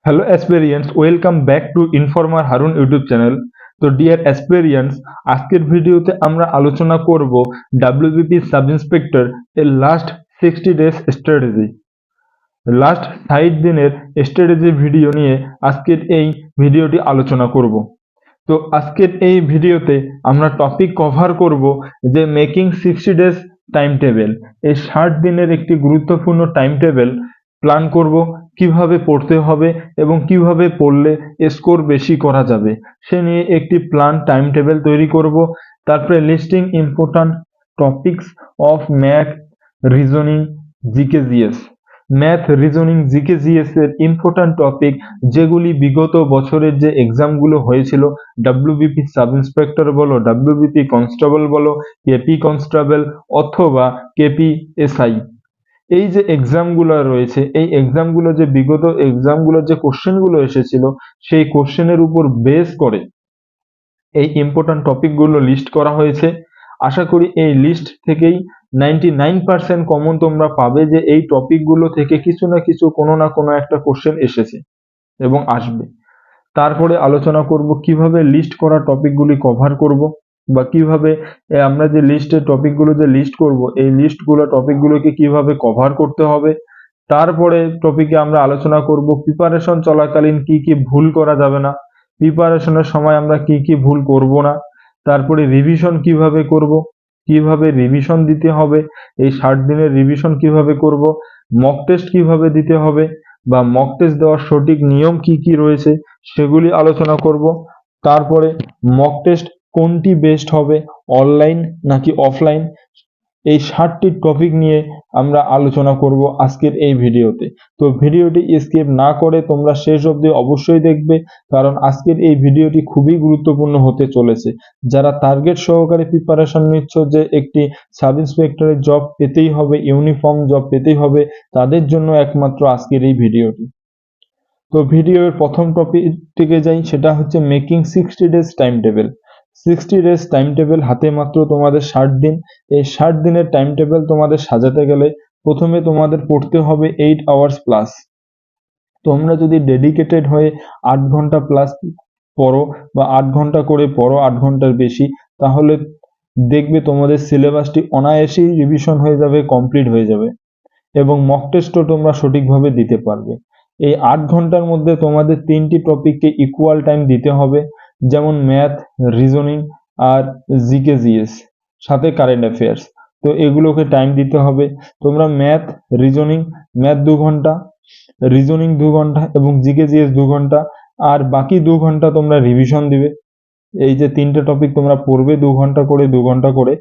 Hello aspirants, welcome back to Informer Harun YouTube channel. তো deer অ্যাসপিরিয়েন্টস, আজকের ভিডিওতে আমরা আলোচনা করব ডাব্লিউবিপি সাব ইন্সপেক্টর এর লাস্ট 60 ডেজ স্ট্র্যাটেজি। লাস্ট 60 দিনের স্ট্র্যাটেজি ভিডিও নিয়ে আজকের এই ভিডিওটি আলোচনা করব। তো আজকের এই ভিডিওতে আমরা টপিক কভার করব যে মেকিং 60 ডেজ টাইম টেবিল। এই 60 দিনের একটি গুরুত্বপূর্ণ টাইম টেবিল প্ল্যান করব, কিভাবে পড়তে হবে এবং কিভাবে পড়লে স্কোর বেশি করা যাবে সে নিয়ে একটি প্ল্যান টাইম টেবিল তৈরি করব। তারপরে listing important topics of math, reasoning, GK GS. Math, reasoning, GK GS এর ইম্পর্ট্যান্ট টপিক যেগুলি বিগত বছরের যে এক্সামগুলো হয়েছিল, ডাব্লিউবিপি সাব ইন্সপেক্টর বলো, ডাব্লিউবিপি কনস্টেবল বলো, কেপি কনস্টেবল অথবা কেপি এসআই, এই যে এক্সামগুলো রয়েছে, এই এক্সামগুলো যে বিগত এক্সামগুলোর যে কোশ্চেনগুলো এসেছিল সেই কোশ্চেনের উপর বেস করে এই ইম্পর্ট্যান্ট টপিকগুলো লিস্ট করা হয়েছে। আশা করি এই লিস্ট থেকেই 99% কমন তোমরা পাবে যে এই টপিকগুলো থেকে কিছু না কিছু কোনো না কোনো একটা কোশ্চেন এসেছে এবং আসবে। তারপরে আলোচনা করব কিভাবে লিস্ট করা টপিকগুলি কভার করব, বা কিভাবে আমরা যে লিস্টের টপিকগুলো যে লিস্ট করব এই লিস্টগুলো টপিকগুলোকে কিভাবে কভার করতে হবে। তারপরে টপিকে আমরা আলোচনা করব প্রিপারেশন চলাকালীন কি কি ভুল করা যাবে না, প্রিপারেশনের সময় আমরা কি কি ভুল করব না। তারপরে রিভিশন কিভাবে করব, কিভাবে রিভিশন দিতে হবে, এই 60 দিনের রিভিশন কিভাবে করব, মক টেস্ট কিভাবে দিতে হবে বা মক টেস্ট দেওয়ার সঠিক নিয়ম কি কি রয়েছে সেগুলি আলোচনা করব। তারপরে মক টেস্ট কোনটি বেস্ট হবে, অনলাইন নাকি অফলাইন, এই 60টি টপিক নিয়ে আমরা আলোচনা করব আজকের এই ভিডিওতে। তো ভিডিওটি স্কিপ না করে তোমরা শেষ অবধি অবশ্যই দেখবে, কারণ আজকের এই ভিডিওটি খুবই গুরুত্বপূর্ণ হতে চলেছে। যারা টার্গেট সহকারে প্রিপারেশন নিচ্ছ যে একটি সাব ইন্সপেক্টরের জব পেতেই হবে, ইউনিফর্ম জব পেতেই হবে, তাদের জন্য একমাত্র আজকের এই ভিডিওটি। তো ভিডিওর প্রথম টপিকটিকে যাই, সেটা হচ্ছে making 60 days time table. 60 days time table হাতে মাত্র তোমাদের 60 দিন। এই 60 দিনের টাইম টেবিল তোমাদের সাজাতে গেলে প্রথমে তোমাদের পড়তে হবে 8 আওয়ার্স প্লাস। তোমরা যদি ডেডিকেটেড হয়ে 8 ঘন্টা প্লাস পড়ো বা 8 ঘন্টা করে পড়ো, 8 ঘন্টার বেশি, তাহলে দেখবে তোমাদের সিলেবাসটি অনায়াসেই রিভিশন হয়ে যাবে, কমপ্লিট হয়ে যাবে এবং মক টেস্টও তোমরা সঠিকভাবে দিতে পারবে। এই 8 ঘন্টার মধ্যে তোমাদের 3টি টপিককে ইকুয়াল টাইম দিতে হবে, যেমন ম্যাথ, রিজনিং আর জিকে জিএস, সাথে কারেন্ট অ্যাফেয়ার্স। তো এগুলোকে টাইম দিতে হবে। তোমরা ম্যাথ, ম্যাথ 2 ঘন্টা, রিজনিং 2 ঘন্টা এবং জিকে জিএস 2 ঘন্টা, আর বাকি 2 ঘন্টা তোমরা রিভিশন দিবে। এই যে 3টে টপিক তোমরা পড়বে 2 ঘন্টা করে 2 ঘন্টা করে,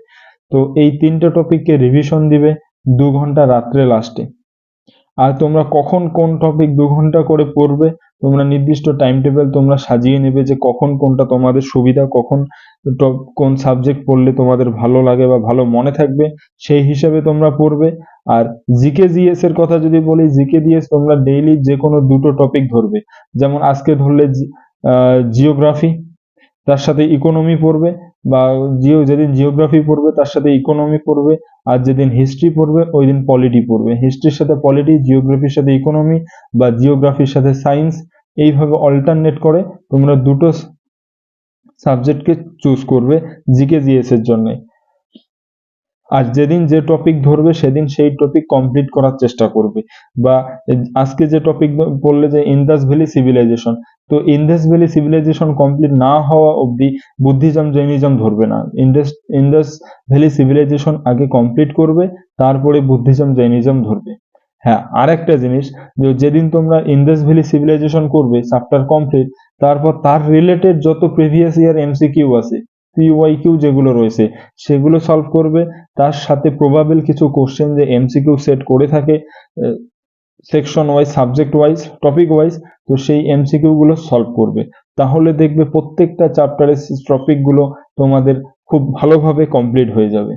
তো এই 3টে টপিককে রিভিশন দিবে 2 ঘন্টা রাত্রে লাস্টে। আর তোমরা কখন কোন টপিক 2 ঘন্টা করে পড়বে, তোমরা নির্দিষ্ট টাইম টেবিল তোমরা সাজিয়ে নেবে যে কখন কোনটা তোমাদের সুবিধা, কখন কোন সাবজেক্ট পড়লে তোমাদের ভালো লাগে বা ভালো মনে থাকবে, সেই হিসাবে তোমরা পড়বে। আর জিকে জিএস এর কথা যদি বলি, জিকে জিএস তোমরা ডেইলি যে কোনো 2টো টপিক ধরবে। যেমন আজকে ধরলে জিওগ্রাফি, তার সাথে ইকোনমি পড়বে, বা যেদিন জিওগ্রাফি পড়বে তার সাথে ইকোনমি পড়বে, আর যেদিন হিস্ট্রি পড়বে ওই দিন পলিটি পড়বে। হিস্ট্রির সাথে পলিটি, জিওগ্রাফির সাথে ইকোনমি বা জিওগ্রাফির সাথে সায়েন্স, এইভাবে অল্টারনেট করে তোমরা 2টো সাবজেক্টকে চুজ করবে জিকে জিএস এর জন্য। আর যেদিন যে টপিক ধরবে সেদিন সেই টপিক কমপ্লিট করার চেষ্টা করবে। বা আজকে যে টপিক বললে যে ইন্দাস ভ্যালি সিভিলাইজেশন, তো ইন্দাস ভ্যালি সিভিলাইজেশন কমপ্লিট না হওয়া অবধি বুদ্ধিজম জৈনিজম ধরবে না। ইন্দাস ভ্যালি সিভিলাইজেশন আগে কমপ্লিট করবে, তারপরে বুদ্ধিজম জৈনিজম ধরবে। হ্যাঁ, আর একটা জিনিস, যে যেদিন তোমরা ইন্দাস ভ্যালি সিভিলাইজেশন করবে চ্যাপ্টার কমপ্লিট, তারপর তার রিলেটেড যত প্রিভিয়াস ইয়ার এমসিকিউ আছে, পিওয়াইকিউ যেগুলো রয়েছে সেগুলো সলভ করবে। তার সাথে প্রবাবল কিছু কোশ্চেন যে এমসিকিউ সেট করে থাকে section wise, subject wise, topic wise, তো সেই এমসিকিউ গুলো সলভ করবে। তাহলে দেখবে প্রত্যেকটা চ্যাপ্টারের টপিক গুলো তোমাদের খুব ভালোভাবে কমপ্লিট হয়ে যাবে।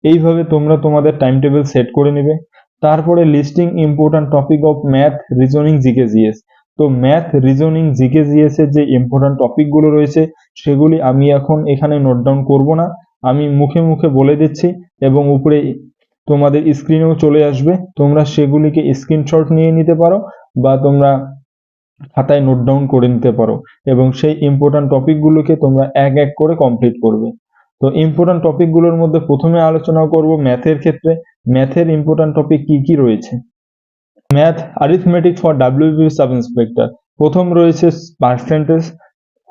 এইভাবে তোমরা তোমাদের টাইম টেবিল সেট করে নেবে। তারপরে listing important topic of math, reasoning, GK GS. তো ম্যাথ, রিজনিং, জিকে জিএস এর যে ইম্পর্ট্যান্ট টপিক গুলো রয়েছে সেগুলি আমি এখন এখানে নোট ডাউন করব না, আমি মুখে মুখে বলে দিচ্ছি এবং উপরে তোমাদের স্ক্রিনেও চলে আসবে। তোমরা সেগুলিকে স্ক্রিনশট নিয়ে নিতে পারো, বা তোমরা খাতায় নোট ডাউন করে নিতে পারো এবং সেই ইম্পর্টেন্ট টপিকগুলোকে তোমরা এক এক করে কমপ্লিট করবে। তো ইম্পর্টেন্ট টপিকগুলোর মধ্যে প্রথমে আলোচনা করব ম্যাথের ক্ষেত্রে। ম্যাথের ইম্পর্টেন্ট টপিক কি কি রয়েছে? Math arithmetic for WBP sub inspector. প্রথম রয়েছে পার্সেন্টেজ,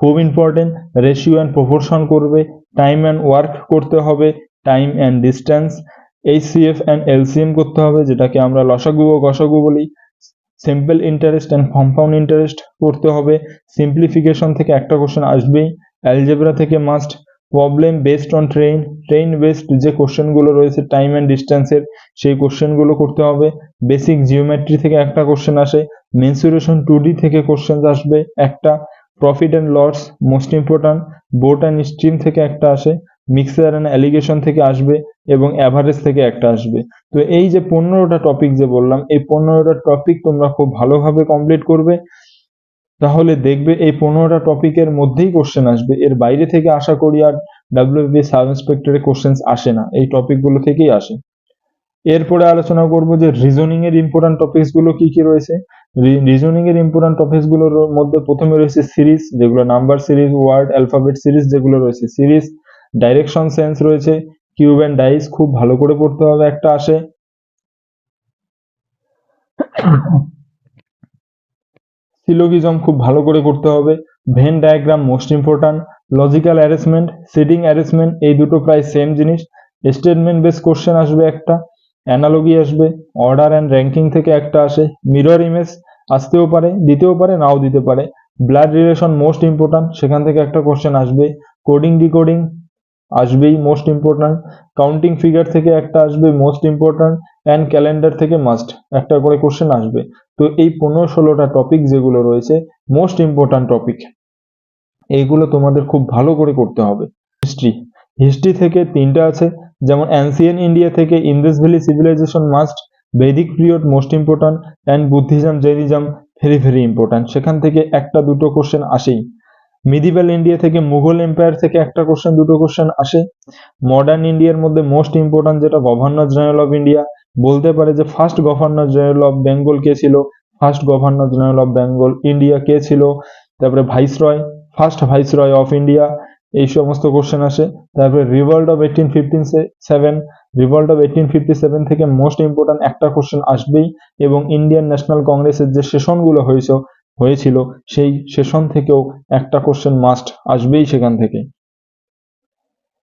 খুব ইম্পর্টেন্ট। রেশিও অ্যান্ড প্রপোর্শন করবে, টাইম অ্যান্ড ওয়ার্ক করতে হবে, time and distance, HCF and LCM করতে হবে যেটাকে আমরা লসাগু ও গসাগু বলি, simple interest and compound interest করতে হবে, সিম্পলিফিকেশন থেকে একটা কোশ্চেন আসবেই, অ্যালজেব্রা থেকে must, problem based on train based যে কোশ্চেনগুলো রয়েছে টাইম অ্যান্ড ডিস্টেন্সের সেই কোশ্চেনগুলো করতে হবে, বেসিক জিওমেট্রি থেকে একটা কোশ্চেন আসে, মেনসুরেশন 2D থেকে কোশ্চেন আসবে একটা, profit and loss most important, boat and stream থেকে একটা আসে, মিক্সার অ্যান্ড অ্যালিগেশন থেকে আসবে এবং অ্যাভারেজ থেকে একটা আসবে। তো এই যে 15টা টপিক যে বললাম, এই 15টা টপিক তোমরা খুব ভালোভাবে কমপ্লিট করবে, তাহলে দেখবে এই 15টা টপিকের মধ্যেই কোশ্চেন আসবে। এর বাইরে থেকে আশা করি আর ডাব্লিউবিপি সাব ইন্সপেক্টরে কোশ্চেন আসে না, এই টপিকগুলো থেকেই আসে। এরপরে আলোচনা করব যে রিজনিং এর ইম্পর্টেন্ট টপিকস গুলো কি কি রয়েছে। রিজনিং এর ইম্পর্টেন্ট টপিকস গুলোর মধ্যে প্রথমে রয়েছে সিরিজ, যেগুলো number series, word alphabet series যেগুলো রয়েছে সিরিজ, ডাইরেকশন সেন্স রয়েছে, কিউব অ্যান্ড ডাইস খুব ভালো করে পড়তে হবে একটা আসে, সিলোগিজম খুব ভালো করে করতে হবে, Venn diagram most important, logical arrangement, seating arrangement এই দুটো প্রায় সেম জিনিস, স্টেটমেন্ট বেস কোশ্চেন আসবে একটা, অ্যানালগি আসবে, অর্ডার অ্যান্ড র্যাঙ্কিং থেকে একটা আসে, মিরর ইমেজ আসতেও পারে, দিতেও পারে, নাও দিতে পারে, ব্লাড রিলেশন মোস্ট ইম্পর্টেন্ট সেখান থেকে একটা কোশ্চেন আসবে, কোডিং ডিকোডিং আসবেই মোস্ট ইম্পর্টেন্ট, কাউন্টিং ফিগার থেকে একটা আসবে মোস্ট ইম্পর্টেন্ট, অ্যান্ড ক্যালেন্ডার থেকে মাস্ট একটা করে কোশ্চেন আসবে। তো এই 15-16টা টপিক যেগুলো রয়েছে মোস্ট ইম্পর্টেন্ট টপিক, এইগুলো তোমাদের খুব ভালো করে করতে হবে। হিস্ট্রি, হিস্ট্রি থেকে 3টা আছে, যেমন অ্যান্সিয়েন্ট ইন্ডিয়া থেকে ইন্দাস ভ্যালি সিভিলাইজেশন মাস্ট, বৈদিক period most important, and Buddhism Jainism very very important, সেখান থেকে একটা দুটো কোশ্চেন আসেই। মিডিভাল ইন্ডিয়া থেকে মুঘল এম্পায়ার থেকে একটা কোশ্চেন দুটো কোশ্চেন আসে। মডার্ন ইন্ডিয়ার মধ্যে মোস্ট ইম্পর্টেন্ট যেটা গভর্নর জেনারেল অফ ইন্ডিয়া, বলতে পারে যে first governor general of Bengal কে ছিল, first governor general of Bengal India কে ছিল, তারপরে viceroy, first viceroy of India, এই সমস্ত কোশ্চেন আসে। তারপরে রিভল্ট অফ 1857, রিভল্ট অফ 1857 থেকে মোস্ট ইম্পর্টেন্ট একটা কোশ্চেন আসবেই, এবং ইন্ডিয়ান ন্যাশনাল কংগ্রেসের যে সেশনগুলো হয়েছিল সেই সেশন থেকেও একটা কোশ্চেন মাস্ট আসবেই সেখান থেকে।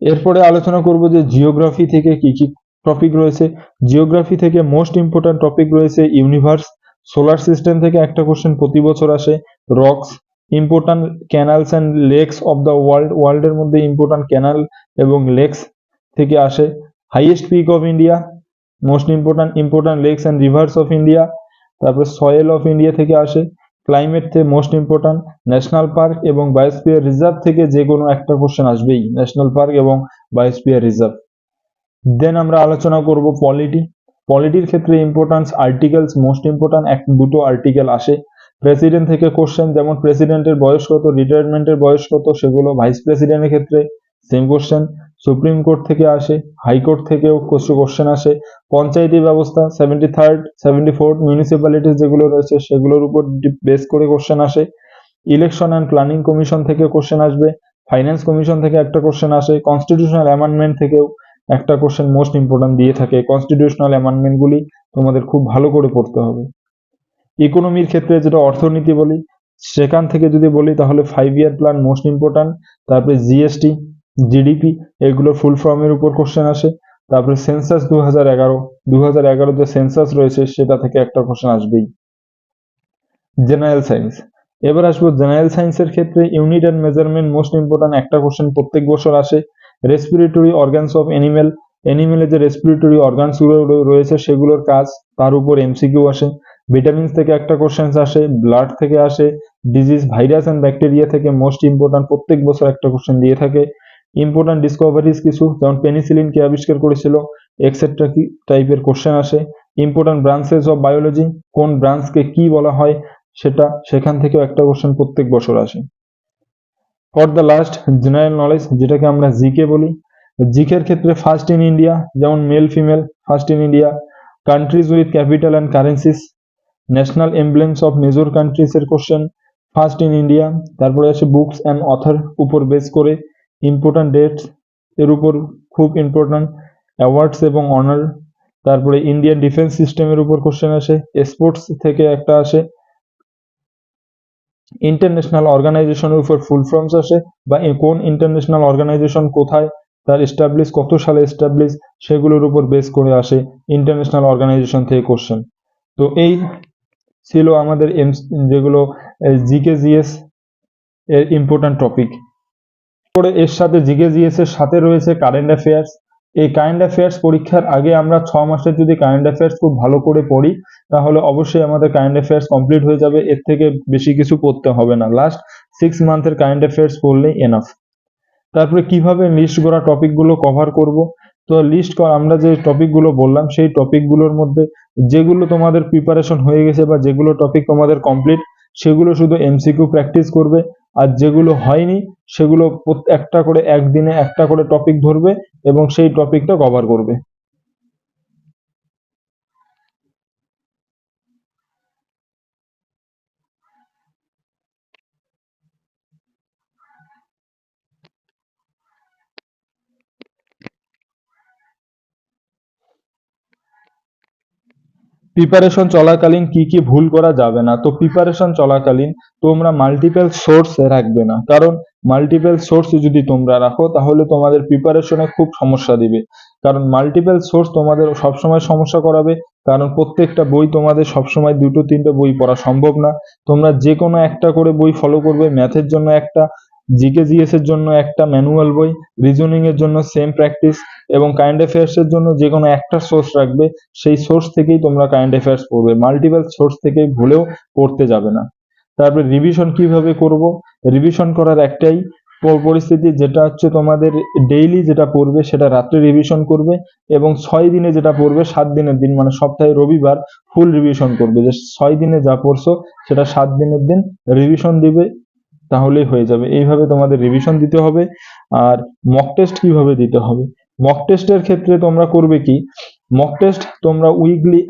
এরপরে আলোচনা করব যে জিওগ্রাফি থেকে কি কি টপিক রয়েছে। জিওগ্রাফি থেকে মোস্ট ইম্পর্টেন্ট টপিক রয়েছে ইউনিভার্স, সোলার সিস্টেম থেকে একটা কোশ্চেন প্রতি বছর আসে, rocks, important canals and lakes of the ওয়ার্ল্ডের মধ্যে ইম্পর্টেন্ট ক্যানাল এবং লেকস থেকে আসে, highest peak of India most important lakes and rivers of India, তারপরে সয়েল অফ ইন্ডিয়া থেকে আসে, ক্লাইমেট থেকে মোস্ট ইম্পর্টেন্ট, ন্যাশনাল পার্ক এবং বায়োস্ফিয়ার রিজার্ভ থেকে যে কোনো একটা কোশ্চেন আসবেই, ন্যাশনাল পার্ক এবং বায়োস্ফিয়ার রিজার্ভ। দেন আমরা আলোচনা করব পলিটির ক্ষেত্রে ইম্পর্টেন্স আর্টিকেলস মোস্ট ইম্পর্টেন্ট, দুটো আর্টিকেল আসে। প্রেসিডেন্ট থেকে কোশ্চেন, যেমন প্রেসিডেন্টের বয়স কত, রিটায়ারমেন্টের বয়স কত, সেগুলো ভাইস প্রেসিডেন্টের ক্ষেত্রে সেম কোশ্চেন। সুপ্রিম কোর্ট থেকে আসে, হাইকোর্ট থেকেও কোশ্চেন আসে। পঞ্চায়েতি ব্যবস্থা 73rd 74th মিউনিসিপ্যালিটিস যেগুলো রয়েছে সেগুলোর উপর বেস করে কোশ্চেন আসে। ইলেকশন অ্যান্ড প্ল্যানিং কমিশন থেকে কোশ্চেন আসবে, ফাইন্যান্স কমিশন থেকে একটা কোশ্চেন আসে, কনস্টিটিউশনাল অ্যামেন্ডমেন্ট থেকেও একটা কোশ্চেন মোস্ট ইম্পর্টেন্ট দিয়ে থাকে। কনস্টিটিউশনাল অ্যামেন্ডমেন্টগুলি তোমাদের খুব ভালো করে পড়তে হবে। ইকোনমির ক্ষেত্রে যেটা অর্থনীতি বলি, সেখান থেকে যদি বলি তাহলে 5 ইয়ার প্ল্যান মোস্ট ইম্পর্টেন্ট, তারপরে জিএসটি, জিডিপি এগুলোর ফুল ফর্মের উপর কোশ্চেন আসে। তারপরে সেন্সাস 2011 যে সেন্সাস রয়েছে সেটা থেকে একটা কোশ্চেন আসবেই। জেনারেল সায়েন্স, এবার আসবো জেনারেল সায়েন্সের ক্ষেত্রে unit and measurement most important একটা কোশ্চেন প্রত্যেক বছর আসে। রেসপিরেটরি অর্গানস অফ এনিমেলের যে রেসপিরেটরি অর্গানসগুলো রয়েছে সেগুলোর কাজ, তার উপর এমসিকিউ আসে। ভিটামিনস থেকে একটা কোশ্চেন আসে, ব্লাড থেকে আসে, ডিজিজ ভাইরাস অ্যান্ড ব্যাকটেরিয়া থেকে মোস্ট ইম্পর্টেন্ট প্রত্যেক বছর একটা কোশ্চেন দিয়ে থাকে। ইম্পর্টেন্ট ডিসকভারিজ কিছু, যেমন পেনিসিলিন কে আবিষ্কার করেছিল, এক্সেট্রা কি টাইপের কোশ্চেন আসে। ইম্পর্টেন্ট ব্রাঞ্চেস অফ বায়োলজি, কোন ব্রাঞ্চকে কি বলা হয় সেখান থেকেও একটা কোশ্চেন প্রত্যেক বছর আসে। For the last general knowledge, যেটাকে আমরা জিকে বলি। জিকের ক্ষেত্রে ফার্স্ট ইন ইন্ডিয়া, যেমন male female first in India, countries with capital and currencies, national emblems of major countries এর কোশ্চেন, ফার্স্ট ইন ইন্ডিয়া, তারপরে আছে বুকস অ্যান্ড অথর উপর বেস করে, ইম্পর্টেন্ট ডেটস এর উপর খুব ইম্পর্টেন্ট, অ্যাওয়ার্ডস এবং অনার, তারপরে ইন্ডিয়ান ডিফেন্স সিস্টেমের উপর কোশ্চেন আসে, স্পোর্টস থেকে একটা আসে, ইন্টারন্যাশনাল অর্গানাইজেশনের উপর ফুল ফর্মস আসে বা কোন ইন্টারন্যাশনাল অর্গানাইজেশন কোথায় তার এস্টাবলিশ, কত সালে এস্টাবলিশ, সেগুলোর উপর বেস করে আসে ইন্টারন্যাশনাল অর্গানাইজেশন থেকে কোশ্চেন। তো এই ছিল আমাদের যেগুলো জিকে জিএস এর ইম্পর্টেন্ট টপিক। পরে এর সাথে জিকে জিএস এর সাথে রয়েছে কারেন্ট অ্যাফেয়ার্স। এই কারেন্ট অ্যাফেয়ার্স পরীক্ষার আগে আমরা 6 মাসের যদি কারেন্ট অ্যাফেয়ার্স খুব ভালো করে পড়ি তাহলে অবশ্যই আমাদের কারেন্ট অ্যাফেয়ার্স কমপ্লিট হয়ে যাবে, এর থেকে বেশি কিছু পড়তে হবে না, লাস্ট 6 মান্থের কারেন্ট অ্যাফেয়ার্স পড়লেই এনাফ। তারপরে কিভাবে লিস্ট করা টপিকগুলো কভার করব, তো আমরা যে টপিকগুলো বললাম সেই টপিকগুলোর মধ্যে যেগুলো তোমাদের প্রিপারেশন হয়ে গেছে বা যেগুলো টপিক তোমাদের কমপ্লিট সেগুলো শুধু এমসিকিউ প্র্যাকটিস করবে, আর যেগুলো হয়নি সেগুলো একটা করে একদিনে একটা করে টপিক ধরবে এবং সেই টপিকটা কভার করবে। প্রিপারেশন চলাকালীন কি কি ভুল করা যাবে না, তো প্রিপারেশন চলাকালীন তোমরা মাল্টিপল সোর্স রাখবে না, কারণ মাল্টিপল সোর্স যদি তোমরা রাখো তাহলে তোমাদের প্রিপারেশনে খুব সমস্যা দিবে, কারণ মাল্টিপল সোর্স তোমাদের সবসময় সমস্যা করাবে, কারণ প্রত্যেকটা বই তোমাদের সবসময় 2-3টে বই পড়া সম্ভব না। তোমরা যে কোনো একটা করে বই ফলো করবে, ম্যাথের জন্য একটা, জিকে জিএস এর জন্য একটা ম্যানুয়াল বই, রিজনিং এর জন্য সেম প্র্যাকটিস এবং কারেন্ট অ্যাফেয়ার্স এর জন্য যে কোনো একটা সোর্স রাখবে, সেই সোর্স থেকেই তোমরা কারেন্ট অ্যাফেয়ার্স পড়বে, মাল্টিপল সোর্স থেকে ভুলেও পড়তে যাবে না। তারপরে রিভিশন কিভাবে করব, রিভিশন করার একটাই পরিস্থিতি, যেটা হচ্ছে তোমাদের ডেইলি যেটা পড়বে সেটা রাত্রে রিভিশন করবে এবং 6 দিনে যেটা পড়বে 7 দিনের দিন মানে সপ্তাহে রবিবার ফুল রিভিশন করবে, যে 6 দিনে যা পড়ছো সেটা 7 দিনের দিন রিভিশন দিবে, তাহলেই হয়ে যাবে। এইভাবে তোমাদের রিভিশন দিতে হবে। আর মক টেস্ট কিভাবে দিতে হবে, মক টেস্টের ক্ষেত্রে তোমরা করবে কি, মক টেস্ট তোমরা উইকলি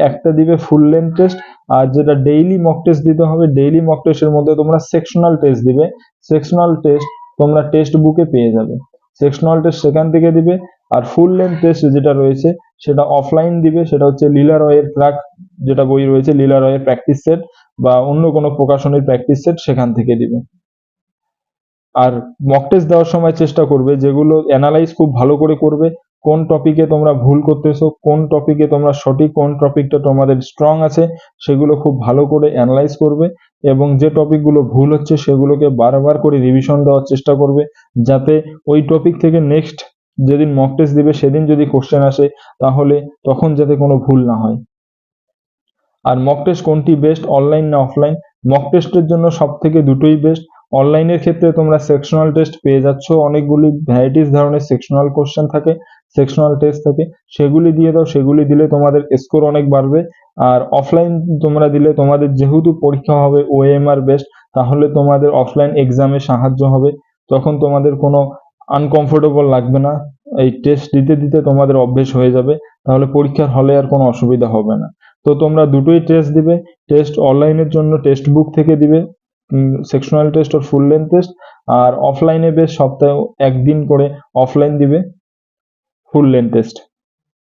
একটা দিবে ফুল লেন্থ টেস্ট, আর যেটা ডেইলি মক টেস্ট দিতে হবে, ডেইলি মক টেস্টের মধ্যে তোমরা সেকশনাল টেস্ট দিবে, সেকশনাল টেস্ট তোমরা টেক্সট বুকে পেয়ে যাবে, সেকশনাল টেস্ট সেখান থেকে দিবে। আর ফুল লেন্থ টেস্ট যেটা রয়েছে সেটা অফলাইন দিবে, সেটা হচ্ছে লীলা রয়ের ক্রাক যেটা বই রয়েছে, লীলা রয়ের প্র্যাকটিস সেট বা অন্য কোনো প্রকাশনীর প্র্যাকটিস সেট সেখান থেকে দিবে। আর মক টেস্ট দেওয়ার সময় চেষ্টা করবে যেগুলো অ্যানালাইজ খুব ভালো করে করবে, কোন টপিকে তোমরা ভুল করতেছো, কোন টপিকে তোমরা সঠিক, কোন টপিকটা তোমাদের স্ট্রং আছে সেগুলো খুব ভালো করে অ্যানালাইজ করবে এবং যে টপিকগুলো ভুল হচ্ছে সেগুলোকে বারবার করে রিভিশন দেওয়ার চেষ্টা করবে, যাতে ওই টপিক থেকে নেক্সট যেদিন মক টেস্ট দিবে সেদিন যদি কোশ্চেন আসে তাহলে তখন যাতে কোনো ভুল না হয়। আর মক টেস্ট কোনটি বেস্ট, অনলাইন না অফলাইন, মক টেস্টের জন্য সব থেকে দুটোই বেস্ট। অনলাইনের ক্ষেত্রে তোমরা সেকশনাল টেস্ট পেয়ে যাচ্ছ, অনেকগুলি ভ্যারাইটিস ধরনের সেকশনাল কোশ্চেন থাকে, সেকশনাল টেস্ট থাকে, সেগুলি দিয়ে দাও, সেগুলি দিলে তোমাদের স্কোর অনেক বাড়বে। আর অফলাইন তোমরা দিলে তোমাদের যেহেতু পরীক্ষা হবে ওএমআর বেস্ট, তাহলে তোমাদের অফলাইন এক্সামে সাহায্য হবে, তখন তোমাদের কোনো আনকমফোর্টেবল লাগবে না, এই টেস্ট দিতে দিতে তোমাদের অভ্যেস হয়ে যাবে, তাহলে পরীক্ষার হলে আর কোনো অসুবিধা হবে না। তো তোমরা দুটোই টেস্ট দিবে, টেস্ট অনলাইনের জন্য টেক্সট বুক থেকে দিবে সেকশনাল টেস্ট আর ফুল লেন্থ টেস্ট, আর অফলাইনে বেশ সপ্তাহে একদিন করে অফলাইন দিবে ফুল লেন্থ টেস্ট।